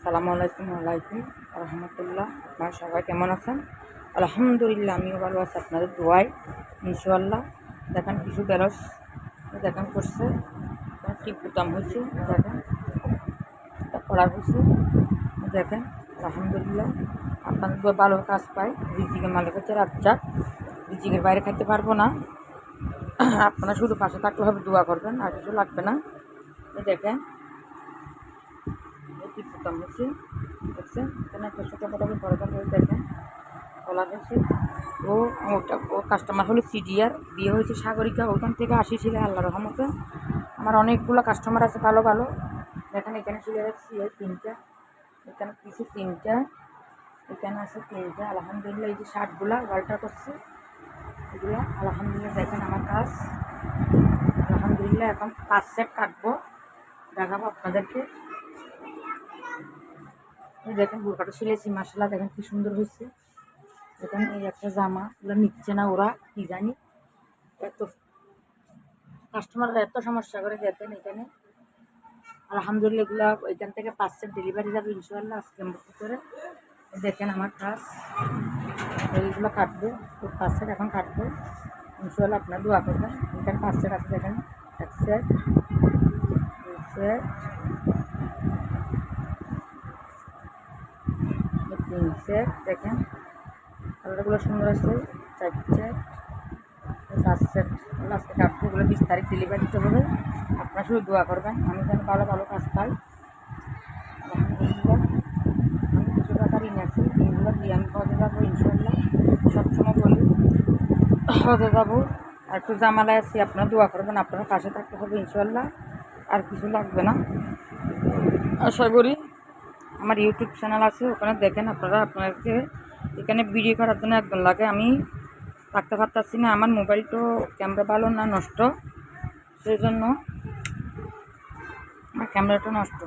আসসালামু আলাইকুম ওয়ালাইকুম রহমতুল্লাহ। আপনারা সবাই কেমন আছেন? আলহামদুলিল্লাহ, আমিও ভালো আছি আপনাদের দোয়ায় ইনশাআল্লাহ। দেখেন কিছু বেরস দেখেন করছে, টিপ বুতাম হয়েছে, দেখেন করা হয়েছে, দেখেন আলহামদুলিল্লাহ। আপনাদের দোয়া ভালো কাজ পায়, রিজিকের মালিক হচ্ছে রাজ্জাক, রিজিকের বাইরে খাইতে পারবো না। আপনারা শুধু পাশে থাকলে হবে, দোয়া করবেন, আর কিছু লাগবে না। দেখেন টিপ বুতাম হয়েছে, দেখছেন এখানে একটা ছোটো মোটো পরদা করে দেখেন বলা হয়েছে। ও কাস্টমার হলো সিডিআর, বিয়ে হয়েছে সাগরিকা, ওখান থেকে আসিছিল আল্লাহ রহমতে। আমার অনেকগুলো কাস্টমার আছে ভালো ভালো। দেখেন এখানে সিলে রাখছি তিনটা, এখানে কিছু তিনটা, এখানে আছে তিনটা। আলহামদুলিল্লাহ এই যে শার্টগুলা ওয়ালটা করছে এগুলা আলহামদুলিল্লাহ। দেখেন আমার কাজ আলহামদুলিল্লাহ। এখন 5 সেট কাটবো, দেখাবো আপনাদেরকে। দেখেন বোরকাটা সিলেছি মাসাল্লাহ, দেখেন কি সুন্দর হয়েছে। দেখেন এই একটা জামা, এগুলো নিচ্ছে না ওরা, কি জানি এত কাস্টমাররা এত সমস্যা করে। দেখেন এখানে আলহামদুলিল্লাহ এগুলো এখান থেকে 5 সেট ডেলিভারি যাবে ইনশাআল্লাহ আজকে করে। দেখেন আমার কাজ এইগুলো কাটবো, 5 সেট এখন কাটবো ইনশাআল্লাহ। আপনার দোয়া করবেন। এখানে 5 সেট আছে, দেখেন 1 সেট, 2 সেট, 3 সেট। দেখেন কালারগুলো সুন্দর আছে। 4 সেট, 5 সেট আজকে কাটবো। ওগুলো 20 তারিখ ডেলিভারি দিতে হবে। আপনারা শুধু দোয়া করবেন আমি যেন ভালো ভালো কাজ পাই আলহামদুলিল্লাহ। আমি কিছু টাকা ঋণ আছে, ঋণগুলো দিয়ে আমি হজে যাবো ইনশাআল্লাহ। সবসময় বলি হজে যাবো। আর একটু জামালায় আছি, আপনারা দোয়া করবেন, আপনারা পাশে থাকতে হবে ইনশাআল্লাহ। আর কিছু লাগবে না। আশা করি আমার ইউটিউব চ্যানেল আছে, ওখানে দেখেন আপনারা। আপনাদেরকে এখানে ভিডিও করার জন্য একজন লাগে, আমি থাকতে পারতেছি না। আমার মোবাইল তো ক্যামেরা ভালো না, নষ্ট, সেই জন্য আমার ক্যামেরাটা নষ্ট,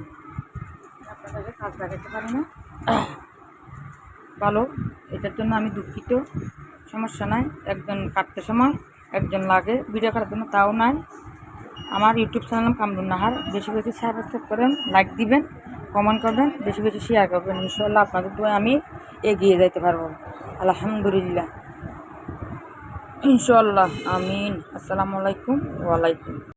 আপনাদের কাজ দেখাতে পারি না ভালো। এটার জন্য আমি দুঃখিত, সমস্যা নাই। একজন কাটতে সময় একজন লাগে ভিডিও করার জন্য, তাও নাই। আমার ইউটিউব চ্যানেল কামরুন নাহার, বেশি বেশি সাবস্ক্রাইব করেন, লাইক দিবেন, কমেন্ট করবেন, বেশি বেশি শেয়ার করবেন ইনশাআল্লাহ। আপনাদের দোয়ায় আমি এগিয়ে যাইতে পারবো আলহামদুলিল্লাহ ইনশাআল্লাহ। আমিন। আসসালামু আলাইকুম ওয়ালাইকুম।